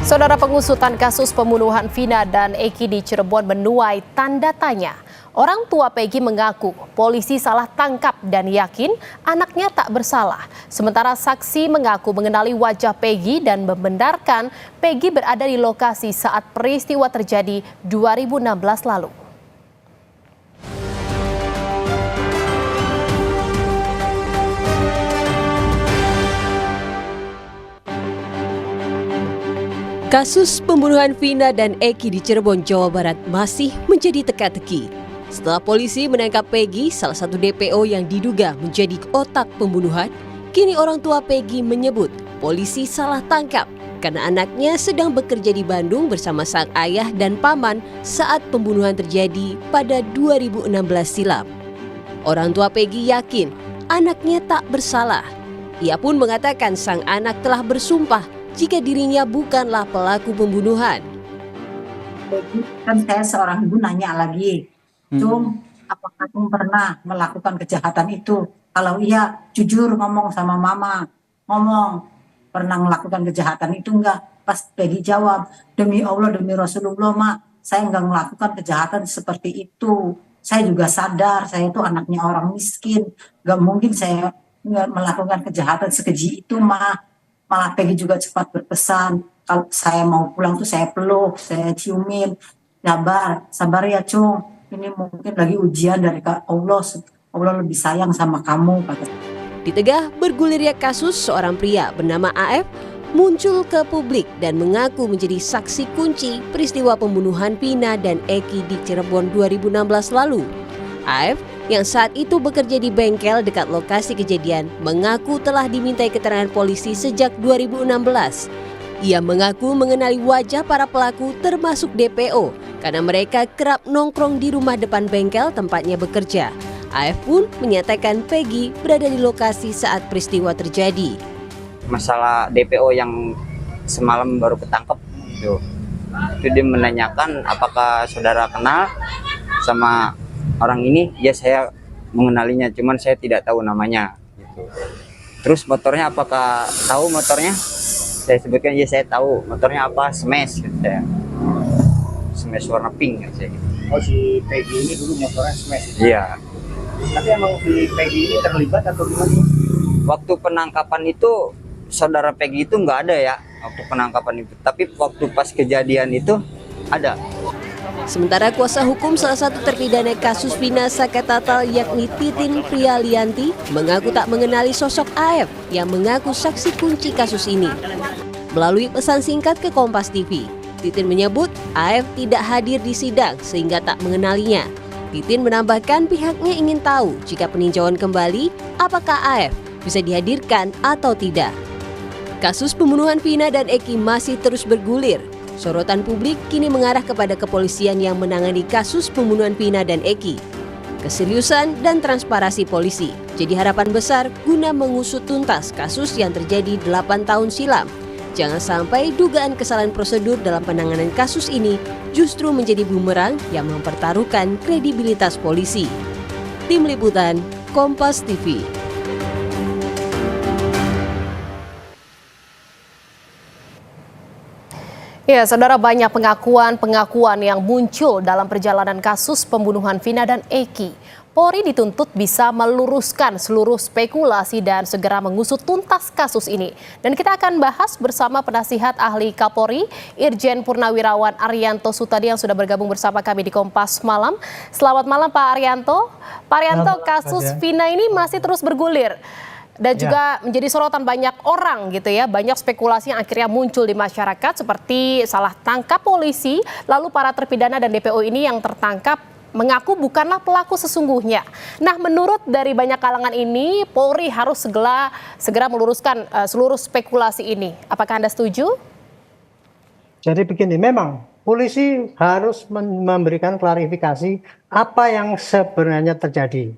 Saudara, pengusutan kasus pembunuhan Vina dan Eki di Cirebon menuai tanda tanya. Orang tua Peggy mengaku polisi salah tangkap dan yakin anaknya tak bersalah. Sementara saksi mengaku mengenali wajah Peggy dan membenarkan Peggy berada di lokasi saat peristiwa terjadi 2016 lalu. Kasus pembunuhan Vina dan Eki di Cirebon, Jawa Barat masih menjadi teka-teki. Setelah polisi menangkap Peggy, salah satu DPO yang diduga menjadi otak pembunuhan, kini orang tua Peggy menyebut polisi salah tangkap karena anaknya sedang bekerja di Bandung bersama sang ayah dan paman saat pembunuhan terjadi pada 2016 silam. Orang tua Peggy yakin anaknya tak bersalah. Ia pun mengatakan sang anak telah bersumpah jika dirinya bukanlah pelaku pembunuhan. Kan saya seorang ibu nanya lagi, Cung, apakah Cung pernah melakukan kejahatan itu? Kalau iya, jujur ngomong sama mama, ngomong pernah melakukan kejahatan itu enggak? Pas Peggy jawab, demi Allah, demi Rasulullah, Mak, saya enggak melakukan kejahatan seperti itu. Saya juga sadar, saya itu anaknya orang miskin, enggak mungkin saya melakukan kejahatan sekeji itu, Mak. Malah Peggy juga cepat berpesan, kalau saya mau pulang tuh saya peluk, saya ciumin, sabar ya Cung, ini mungkin lagi ujian dari Allah, Allah lebih sayang sama kamu, kata. Di tengah bergulirnya kasus, seorang pria bernama AF muncul ke publik dan mengaku menjadi saksi kunci peristiwa pembunuhan Vina dan Eki di Cirebon 2016 lalu. AF yang saat itu bekerja di bengkel dekat lokasi kejadian mengaku telah dimintai keterangan polisi sejak 2016. Ia mengaku mengenali wajah para pelaku termasuk DPO karena mereka kerap nongkrong di rumah depan bengkel tempatnya bekerja. AF pun menyatakan Peggy berada di lokasi saat peristiwa terjadi. Masalah DPO yang semalam baru ketangkep itu dia menanyakan apakah saudara kenal sama orang ini. Ya, saya mengenalinya, cuman saya tidak tahu namanya gitu. Terus motornya apakah tahu motornya? Saya sebutkan ya saya tahu motornya apa, Smash gitu saya. Smash warna pink gitu. Oh, si Peggy ini dulu motornya Smash? Iya. Tapi emang si Peggy ini terlibat atau gimana? Waktu penangkapan itu saudara Peggy itu nggak ada ya waktu penangkapan itu. Tapi waktu pas kejadian itu ada. Sementara kuasa hukum salah satu terpidana kasus Vina Sakatatal yakni Titin Prialianti mengaku tak mengenali sosok AF yang mengaku saksi kunci kasus ini. Melalui pesan singkat ke Kompas TV, Titin menyebut AF tidak hadir di sidang sehingga tak mengenalinya. Titin menambahkan pihaknya ingin tahu jika peninjauan kembali apakah AF bisa dihadirkan atau tidak. Kasus pembunuhan Vina dan Eki masih terus bergulir. Sorotan publik kini mengarah kepada kepolisian yang menangani kasus pembunuhan Vina dan Eki. Keseriusan dan transparansi polisi jadi harapan besar guna mengusut tuntas kasus yang terjadi 8 tahun silam. Jangan sampai dugaan kesalahan prosedur dalam penanganan kasus ini justru menjadi bumerang yang mempertaruhkan kredibilitas polisi. Tim Liputan, Kompas TV. Ya, saudara, banyak pengakuan yang muncul dalam perjalanan kasus pembunuhan Vina dan Eki. Polri dituntut bisa meluruskan seluruh spekulasi dan segera mengusut tuntas kasus ini. Dan kita akan bahas bersama penasihat ahli Kapolri, Irjen Purnawirawan Arianto Sutadi yang sudah bergabung bersama kami di Kompas Malam. Selamat malam Pak Arianto. Pak Arianto, kasus Vina ini masih terus bergulir. Dan juga menjadi sorotan banyak orang gitu ya, banyak spekulasi yang akhirnya muncul di masyarakat seperti salah tangkap polisi, lalu para terpidana dan DPO ini yang tertangkap mengaku bukanlah pelaku sesungguhnya. Nah, menurut dari banyak kalangan ini, Polri harus segera meluruskan seluruh spekulasi ini. Apakah Anda setuju? Jadi begini, memang polisi harus memberikan klarifikasi apa yang sebenarnya terjadi.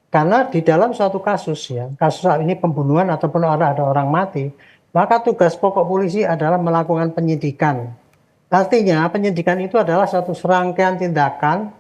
Karena di dalam suatu kasus ya, kasus ini pembunuhan ataupun ada orang mati, maka tugas pokok polisi adalah melakukan penyidikan. Artinya penyidikan itu adalah satu serangkaian tindakan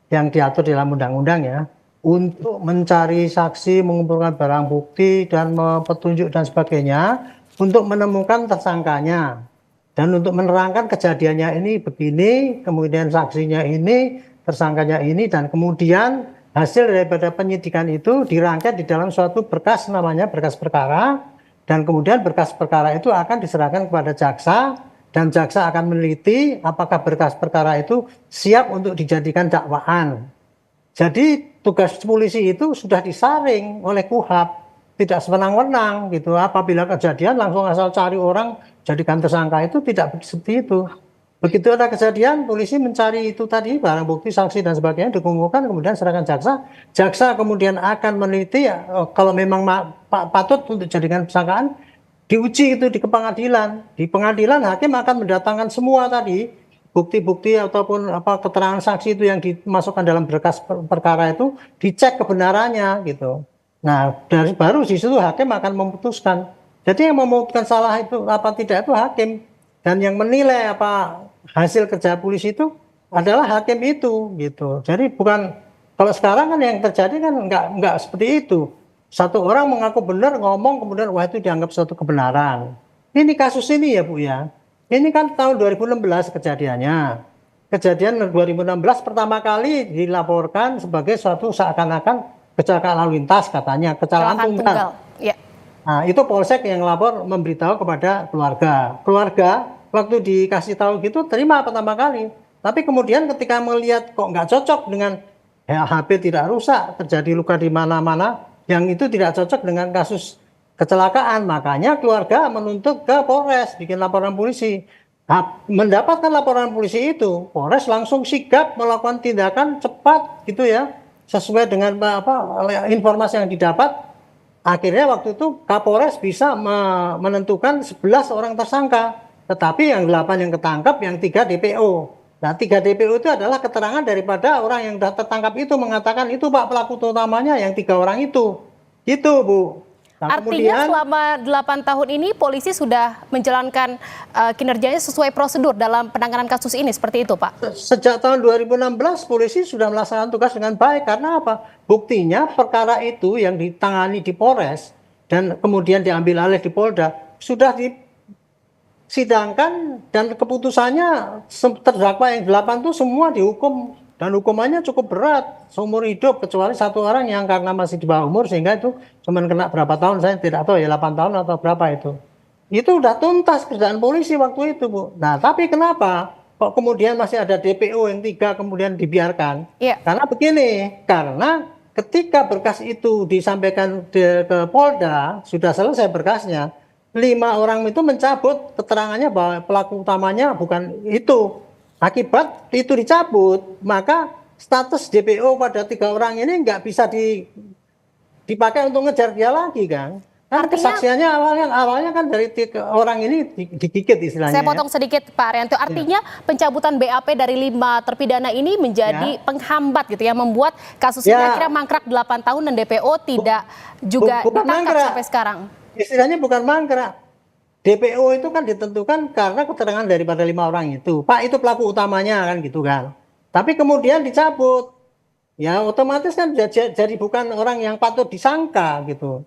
yang diatur dalam undang-undang ya, untuk mencari saksi, mengumpulkan barang bukti dan petunjuk dan sebagainya untuk menemukan tersangkanya. Dan untuk menerangkan kejadiannya ini begini, kemudian saksinya ini, tersangkanya ini, dan kemudian hasil daripada penyidikan itu dirangkai di dalam suatu berkas namanya berkas perkara, dan kemudian berkas perkara itu akan diserahkan kepada jaksa, dan jaksa akan meneliti apakah berkas perkara itu siap untuk dijadikan dakwaan. Jadi tugas polisi itu sudah disaring oleh KUHAP, tidak sewenang-wenang gitu. Apabila kejadian langsung asal cari orang jadikan tersangka, itu tidak seperti itu. Begitu ada kejadian, polisi mencari itu tadi barang bukti, saksi dan sebagainya, dikumpulkan, kemudian serahkan jaksa. Jaksa kemudian akan meneliti kalau memang patut untuk dijadikan tersangkaan, diuji itu di pengadilan. Di pengadilan hakim akan mendatangkan semua tadi bukti-bukti ataupun keterangan saksi itu yang dimasukkan dalam berkas perkara itu, dicek kebenarannya gitu. Nah, baru di situ hakim akan memutuskan. Jadi yang memutuskan salah itu apa tidak itu hakim, dan yang menilai apa hasil kerja polisi itu adalah hakim itu gitu. Jadi bukan, kalau sekarang kan yang terjadi kan enggak seperti itu. Satu orang mengaku benar ngomong, kemudian wah itu dianggap suatu kebenaran. Ini kasus ini ya Bu ya. Ini kan tahun 2016 kejadiannya. Kejadian 2016 pertama kali dilaporkan sebagai suatu seakan-akan kecelakaan lalu lintas, katanya kecelakaan tunggal. Ya. Nah, itu polsek yang lapor memberitahu kepada keluarga. Keluarga waktu dikasih tahu gitu terima pertama kali. Tapi kemudian ketika melihat kok nggak cocok dengan HP tidak rusak, terjadi luka di mana-mana, yang itu tidak cocok dengan kasus kecelakaan, makanya keluarga menuntut ke Polres, bikin laporan polisi. Nah, mendapatkan laporan polisi itu, Polres langsung sigap melakukan tindakan cepat gitu ya, sesuai dengan informasi yang didapat. Akhirnya waktu itu Kapolres bisa menentukan 11 orang tersangka, tetapi yang 8 yang ketangkap, yang 3 DPO. Nah, 3 DPO itu adalah keterangan daripada orang yang tertangkap itu mengatakan itu Pak pelaku utamanya yang 3 orang itu. Gitu Bu. Nah, Artinya kemudian, selama 8 tahun ini polisi sudah menjalankan kinerjanya sesuai prosedur dalam penanganan kasus ini, seperti itu Pak? sejak tahun 2016 polisi sudah melaksanakan tugas dengan baik. Karena apa? Buktinya perkara itu yang ditangani di Polres dan kemudian diambil alih di Polda sudah disidangkan, dan keputusannya terdakwa yang 8 itu semua dihukum, dan hukumannya cukup berat, seumur hidup, kecuali 1 orang yang karena masih di bawah umur sehingga itu cuma kena berapa tahun, saya tidak tahu ya, 8 tahun atau berapa itu. Itu udah tuntas kerjaan polisi waktu itu Bu. Nah tapi kenapa kok kemudian masih ada DPO yang 3 kemudian dibiarkan? Iya. Karena begini, karena ketika berkas itu disampaikan ke Polda, sudah selesai berkasnya, 5 orang itu mencabut keterangannya bahwa pelaku utamanya bukan itu. Akibat itu dicabut, maka status DPO pada 3 orang ini nggak bisa dipakai untuk ngejar dia lagi kan. Kan kesaksiannya awalnya kan dari 3 orang ini digigit istilahnya. Saya potong sedikit Pak Arianto. Artinya pencabutan BAP dari 5 terpidana ini menjadi penghambat gitu ya, membuat kasus ini akhirnya mangkrak 8 tahun dan DPO tidak juga ditangkap sampai sekarang. Istilahnya bukan mangkrak. DPO itu kan ditentukan karena keterangan daripada 5 orang itu. Pak itu pelaku utamanya kan gitu kan. Tapi kemudian dicabut. Ya otomatis kan jadi bukan orang yang patut disangka gitu.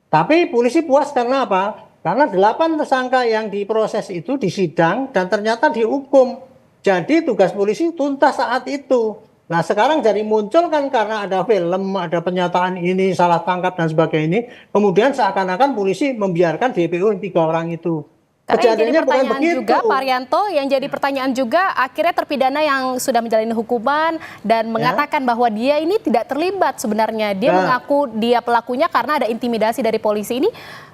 Tapi polisi puas karena apa? Karena 8 tersangka yang diproses itu disidang dan ternyata dihukum. Jadi tugas polisi tuntas saat itu. Nah sekarang jadi muncul kan karena ada film, ada pernyataan ini, salah tangkap dan sebagainya ini. Kemudian seakan-akan polisi membiarkan DPO 3 orang itu. Karena yang jadi pertanyaan juga Pak Arianto, yang jadi pertanyaan juga akhirnya terpidana yang sudah menjalani hukuman dan mengatakan bahwa dia ini tidak terlibat sebenarnya. Dia mengaku dia pelakunya karena ada intimidasi dari polisi ini.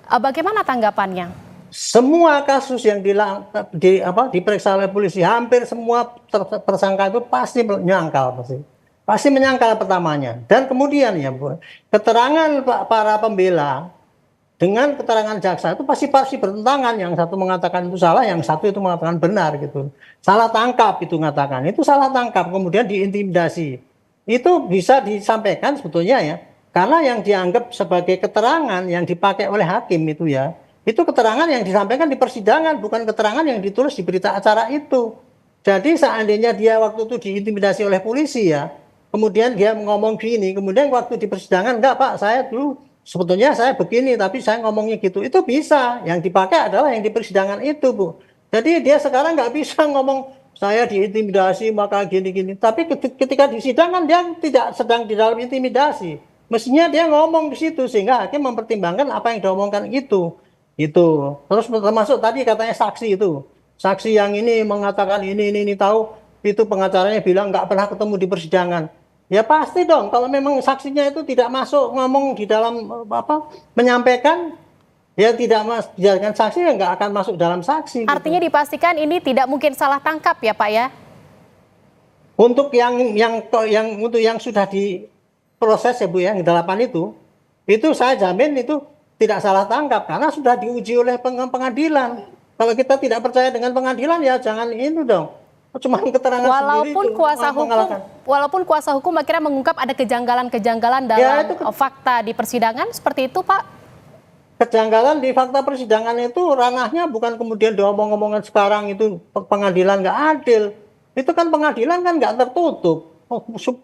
Bagaimana tanggapannya? Semua kasus yang diperiksa oleh polisi, hampir semua tersangka itu pasti menyangkal, pasti menyangkal pertamanya. Dan kemudian ya Bu, keterangan para pembela dengan keterangan jaksa itu pasti bertentangan. Yang satu mengatakan itu salah, yang satu itu mengatakan benar gitu. Salah tangkap itu mengatakan, itu salah tangkap, kemudian diintimidasi. Itu bisa disampaikan sebetulnya ya, karena yang dianggap sebagai keterangan yang dipakai oleh hakim itu ya, itu keterangan yang disampaikan di persidangan, bukan keterangan yang ditulis di berita acara itu. Jadi seandainya dia waktu itu diintimidasi oleh polisi ya, kemudian dia ngomong gini, kemudian waktu di persidangan, enggak Pak, saya dulu sebetulnya saya begini, tapi saya ngomongnya gitu. Itu bisa, yang dipakai adalah yang di persidangan itu Bu. Jadi dia sekarang nggak bisa ngomong saya diintimidasi maka gini-gini. Tapi ketika di sidang kan dia tidak sedang di dalam intimidasi. Mestinya dia ngomong di situ sehingga hakim mempertimbangkan apa yang diomongkan itu. Itu. Terus termasuk tadi katanya saksi itu. Saksi yang ini mengatakan ini tahu, itu pengacaranya bilang nggak pernah ketemu di persidangan. Ya pasti dong kalau memang saksinya itu tidak masuk ngomong di dalam menyampaikan, ya tidak dijadikan saksi, ya nggak akan masuk dalam saksi. Artinya gitu. dipastikan ini tidak mungkin salah tangkap ya Pak ya? Untuk untuk yang sudah diproses ya Bu ya, yang 8 itu saya jamin itu tidak salah tangkap karena sudah diuji oleh pengadilan. Kalau kita tidak percaya dengan pengadilan ya jangan itu dong. Cuma keterangan walaupun kuasa hukum akhirnya mengungkap ada kejanggalan-kejanggalan dalam fakta di persidangan seperti itu Pak. Kejanggalan di fakta persidangan itu ranahnya bukan kemudian diomong-omongan sekarang itu pengadilan nggak adil. Itu kan pengadilan kan nggak tertutup.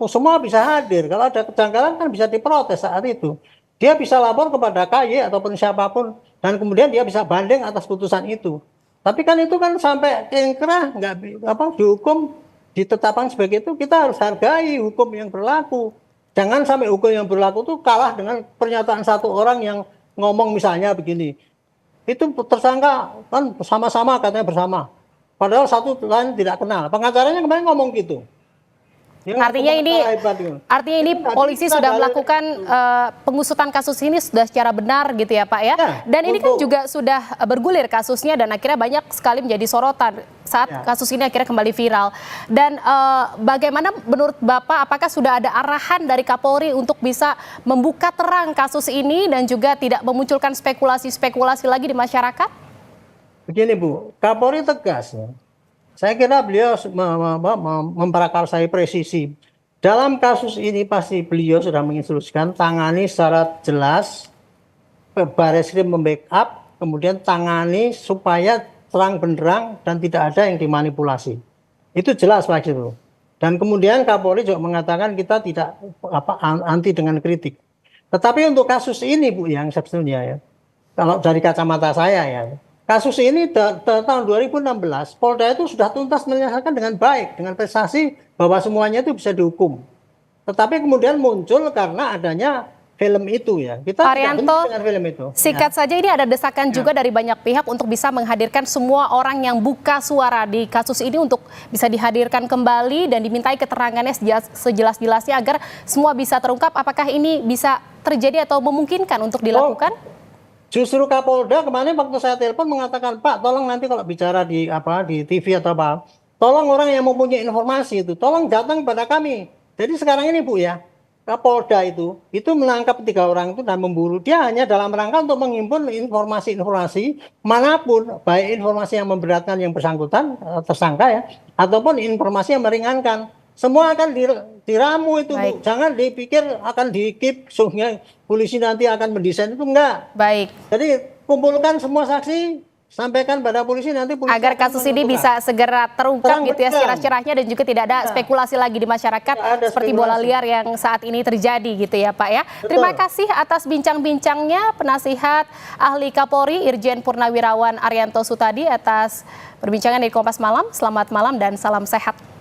Semua bisa hadir. Kalau ada kejanggalan kan bisa diprotes saat itu. Dia bisa lapor kepada KY ataupun siapapun dan kemudian dia bisa banding atas putusan itu. Tapi kan itu kan sampai ingkrah nggak dihukum ditetapkan sebagai itu, kita harus hargai hukum yang berlaku. Jangan sampai hukum yang berlaku itu kalah dengan pernyataan satu orang yang ngomong misalnya begini. Itu tersangka kan sama-sama katanya bersama. Padahal satu lain tidak kenal. Pengacaranya kemarin ngomong gitu. Artinya ini polisi sudah melakukan pengusutan kasus ini sudah secara benar gitu ya Pak ya. Dan ini kan juga sudah bergulir kasusnya dan akhirnya banyak sekali menjadi sorotan saat kasus ini akhirnya kembali viral. Dan bagaimana menurut Bapak, apakah sudah ada arahan dari Kapolri untuk bisa membuka terang kasus ini dan juga tidak memunculkan spekulasi-spekulasi lagi di masyarakat? Begini Bu, Kapolri tegas ya. Saya kira beliau memprakarsai presisi. Dalam kasus ini pasti beliau sudah menginstruksikan tangani secara jelas, Barreskrim membackup, kemudian tangani supaya terang benderang dan tidak ada yang dimanipulasi. Itu jelas Pak itu. Dan kemudian Kapolri juga mengatakan kita tidak anti dengan kritik. Tetapi untuk kasus ini Bu yang sebetulnya ya, kalau dari kacamata saya ya, kasus ini tahun 2016, Polda itu sudah tuntas menyelesaikan dengan baik, dengan prestasi bahwa semuanya itu bisa dihukum. Tetapi kemudian muncul karena adanya film itu ya. Kita Arianto, tidak dengan film itu. Sikat saja ini ada desakan juga dari banyak pihak untuk bisa menghadirkan semua orang yang buka suara di kasus ini untuk bisa dihadirkan kembali dan dimintai keterangannya sejelas-jelasnya agar semua bisa terungkap. Apakah ini bisa terjadi atau memungkinkan untuk dilakukan? Justru Kapolda kemarin waktu saya telepon mengatakan, Pak, tolong nanti kalau bicara di TV atau apa, tolong orang yang mempunyai informasi itu, tolong datang pada kami. Jadi sekarang ini Bu ya, Kapolda itu menangkap 3 orang itu dan memburu. Dia hanya dalam rangka untuk menghimpun informasi-informasi manapun, baik informasi yang memberatkan yang bersangkutan, tersangka ya, ataupun informasi yang meringankan. Semua akan diramu itu Bu. Jangan dipikir akan di-keep sehingga polisi nanti akan mendesain, itu enggak. Baik. Jadi kumpulkan semua saksi, sampaikan pada polisi, nanti polisi agar kasus ini bisa segera terungkap gitu ya cerah-cerahnya dan juga tidak ada spekulasi lagi di masyarakat seperti bola liar yang saat ini terjadi gitu ya Pak ya. Betul. Terima kasih atas bincang-bincangnya penasihat ahli Kapolri Irjen Purnawirawan Arianto Sutadi atas perbincangan dari Kompas Malam. Selamat malam dan salam sehat.